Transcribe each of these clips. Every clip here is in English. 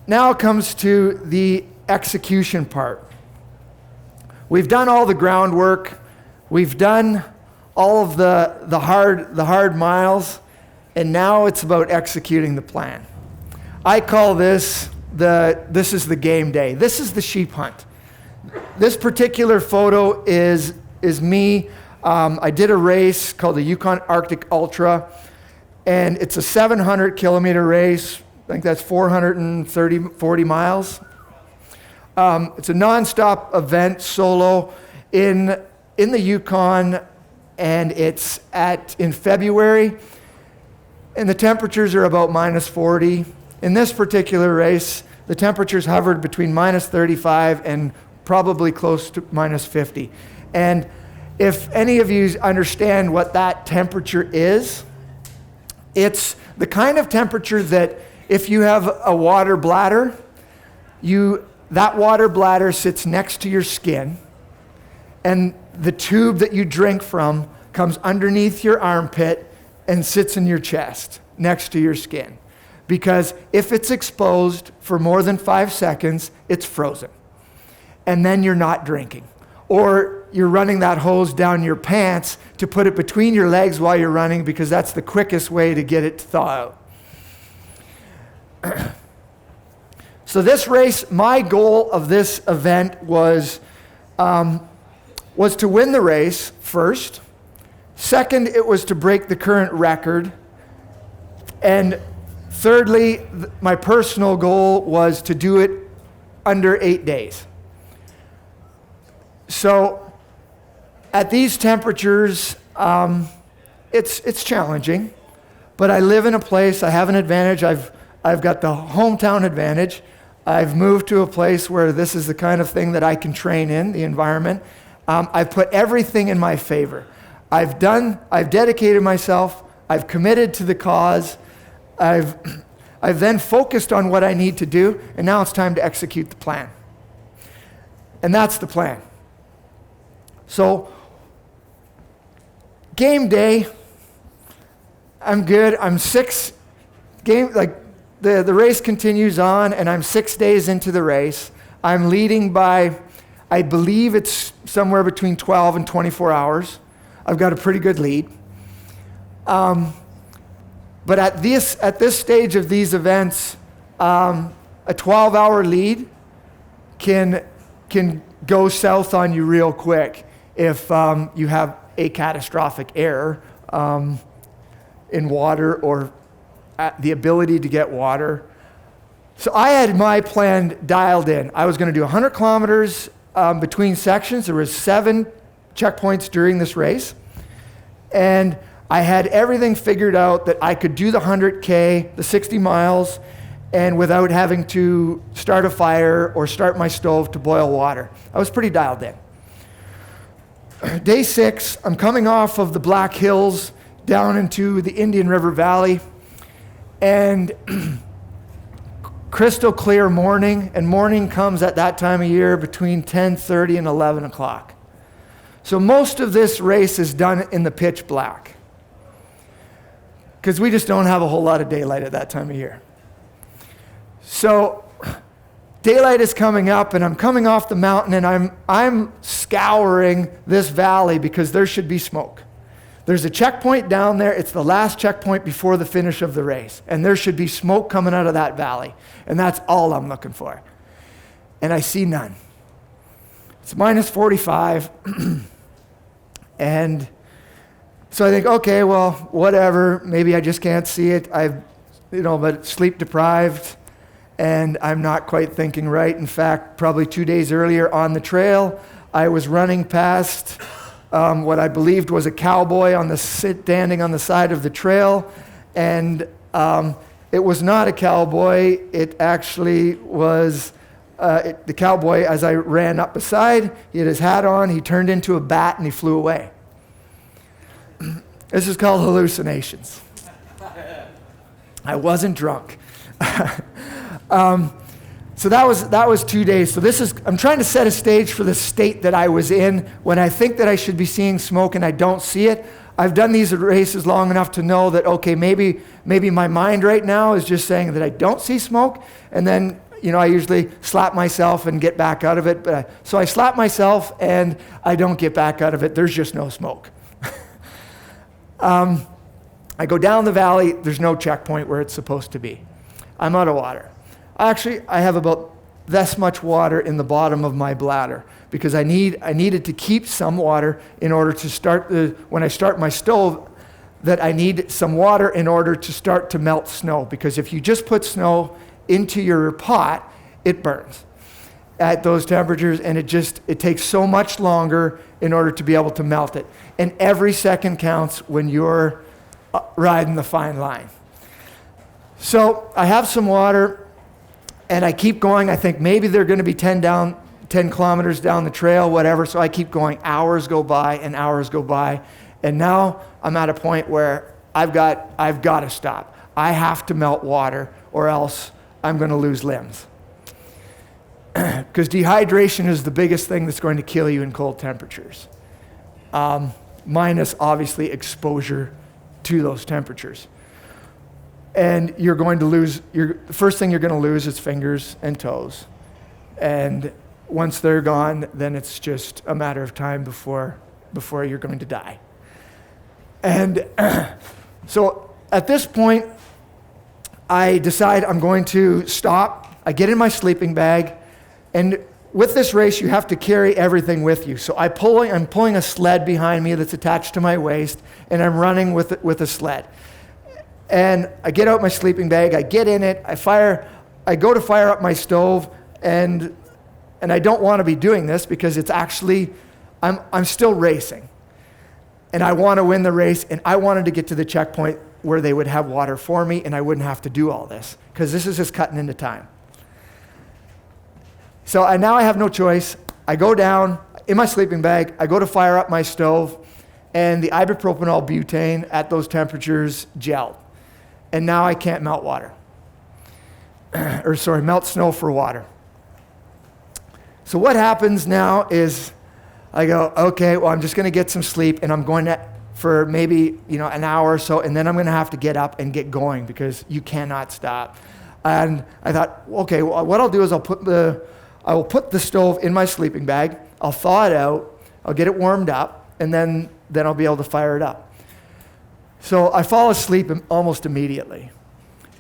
now it comes to the execution part. We've done all the groundwork. We've done all of the hard miles, and now it's about executing the plan. I call this is the game day. This is the sheep hunt. This particular photo is me. I did a race called the Yukon Arctic Ultra, and it's a 700-kilometer race. I think that's 40 miles. It's a nonstop event, solo, in the Yukon, and it's in February, and the temperatures are about minus 40. In this particular race, the temperatures hovered between minus 35 and probably close to minus 50. And if any of you understand what that temperature is, it's the kind of temperature that if you have a water bladder, that water bladder sits next to your skin, and the tube that you drink from comes underneath your armpit and sits in your chest next to your skin. Because if it's exposed for more than 5 seconds, it's frozen. And then you're not drinking. Or you're running that hose down your pants to put it between your legs while you're running, because that's the quickest way to get it to thaw out. So this race, my goal of this event was to win the race first. Second, it was to break the current record. And thirdly, my personal goal was to do it under 8 days. So at these temperatures, it's challenging, but I live in a place, I have an advantage. I've got the hometown advantage. I've moved to a place where this is the kind of thing that I can train in, the environment. I've put everything in my favor. I've dedicated myself, I've committed to the cause, I've then focused on what I need to do, and now it's time to execute the plan. And that's the plan. So, game day, I'm good. I'm the race continues on, and I'm 6 days into the race. I'm leading by, I believe it's somewhere between 12 and 24 hours. I've got a pretty good lead. But at this stage of these events, a 12-hour lead can go south on you real quick if you have a catastrophic error in water or the ability to get water. So I had my plan dialed in. I was going to do 100 kilometers between sections. There was 7 checkpoints during this race. And I had everything figured out that I could do the 100K, the 60 miles, and without having to start a fire or start my stove to boil water. I was pretty dialed in. Day 6, I'm coming off of the Black Hills down into the Indian River Valley, and crystal clear morning, and morning comes at that time of year between 10:30 and 11 o'clock. So most of this race is done in the pitch black, because we just don't have a whole lot of daylight at that time of year. So daylight is coming up, and I'm coming off the mountain, and I'm scouring this valley because there should be smoke. There's a checkpoint down there. It's the last checkpoint before the finish of the race, and there should be smoke coming out of that valley, and that's all I'm looking for. And I see none. It's minus 45, and so I think, okay, well, whatever. Maybe I just can't see it. But sleep deprived, and I'm not quite thinking right. In fact, probably 2 days earlier on the trail, I was running past what I believed was a cowboy standing on the side of the trail, and it was not a cowboy. It actually was the cowboy. As I ran up beside, he had his hat on, he turned into a bat, and he flew away. This is called hallucinations. I wasn't drunk. So that was 2 days. So I'm trying to set a stage for the state that I was in when I think that I should be seeing smoke and I don't see it. I've done these races long enough to know that, okay, maybe my mind right now is just saying that I don't see smoke, and then I usually slap myself and get back out of it. So I slap myself and I don't get back out of it. There's just no smoke. I go down the valley. There's no checkpoint where it's supposed to be. I'm out of water. Actually, I have about this much water in the bottom of my bladder because I needed to keep some water in order to start when I start my stove, that I need some water in order to start to melt snow, because if you just put snow into your pot, it burns at those temperatures, and it takes so much longer in order to be able to melt it. And every second counts when you're riding the fine line. So I have some water, and I keep going. I think maybe they're going to be 10 kilometers down the trail, whatever. So I keep going. Hours go by and hours go by. And now I'm at a point where I've got to stop. I have to melt water or else I'm going to lose limbs. Because dehydration is the biggest thing that's going to kill you in cold temperatures. Minus, obviously, exposure to those temperatures. And you're going to lose, the first thing you're going to lose is fingers and toes. And once they're gone, then it's just a matter of time before you're going to die. And so at this point, I decide I'm going to stop. I get in my sleeping bag, and with this race, you have to carry everything with you. So I'm pulling a sled behind me that's attached to my waist, and I'm running with a sled. And I get out my sleeping bag, I get in it, I go to fire up my stove, and I don't want to be doing this because it's actually, I'm still racing. And I want to win the race, and I wanted to get to the checkpoint where they would have water for me and I wouldn't have to do all this, because this is just cutting into time. So now I have no choice. I go down in my sleeping bag, I go to fire up my stove, and the ibupropanol butane at those temperatures gelled. And now I can't melt water. Melt snow for water. So what happens now is I go, okay, well, I'm just going to get some sleep, and I'm going to, for maybe, an hour or so, and then I'm going to have to get up and get going because you cannot stop. And I thought, okay, well, what I'll do is I will put the stove in my sleeping bag, I'll thaw it out, I'll get it warmed up, and then I'll be able to fire it up. So I fall asleep almost immediately.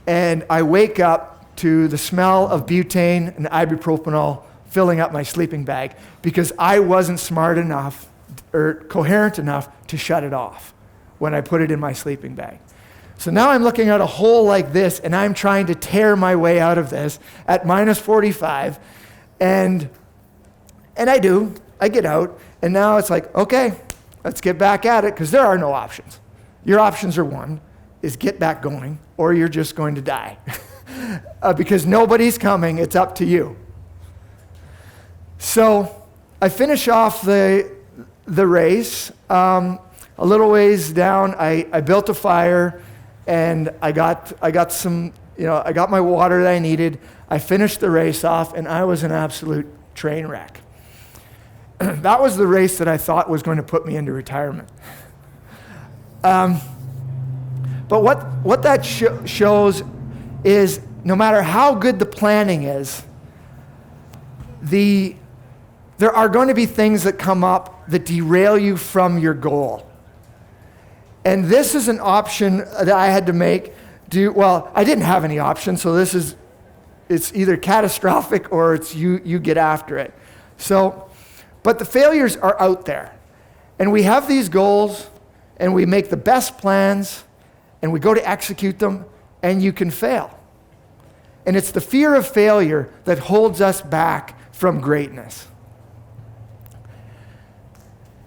And I wake up to the smell of butane and ibupropanol filling up my sleeping bag because I wasn't smart enough or coherent enough to shut it off when I put it in my sleeping bag. So now I'm looking at a hole like this, and I'm trying to tear my way out of this at minus 45. And I do. I get out. And now it's like, okay, let's get back at it, because there are no options. Your options are one, is get back going, or you're just going to die. Because nobody's coming. It's up to you. So I finish off the race. A little ways down, I built a fire, and I got some, I got my water that I needed. I finished the race off, and I was an absolute train wreck. That was the race that I thought was going to put me into retirement. But what that shows is no matter how good the planning is, there are going to be things that come up that derail you from your goal. And this is an option that I had to make. I didn't have any options, so it's either catastrophic or it's you get after it. But the failures are out there. And we have these goals, and we make the best plans, and we go to execute them, and you can fail. And it's the fear of failure that holds us back from greatness.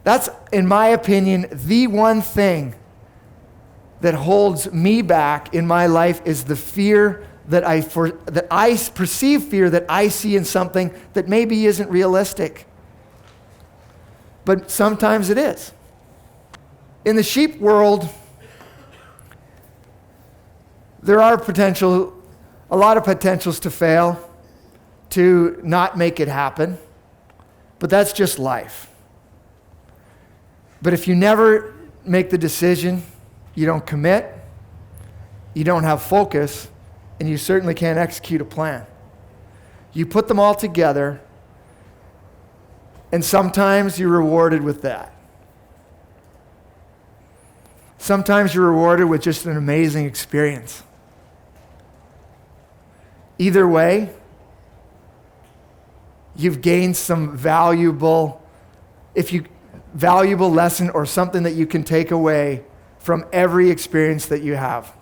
That's, in my opinion, the one thing that holds me back in my life is the fear that I perceive fear that I see in something that maybe isn't realistic. But sometimes it is. In the sheep world, there are a lot of potentials to fail, to not make it happen, but that's just life. But if you never make the decision, you don't commit, you don't have focus, and you certainly can't execute a plan. You put them all together, and sometimes you're rewarded with that. Sometimes you're rewarded with just an amazing experience. Either way, you've gained some valuable lesson or something that you can take away from every experience that you have.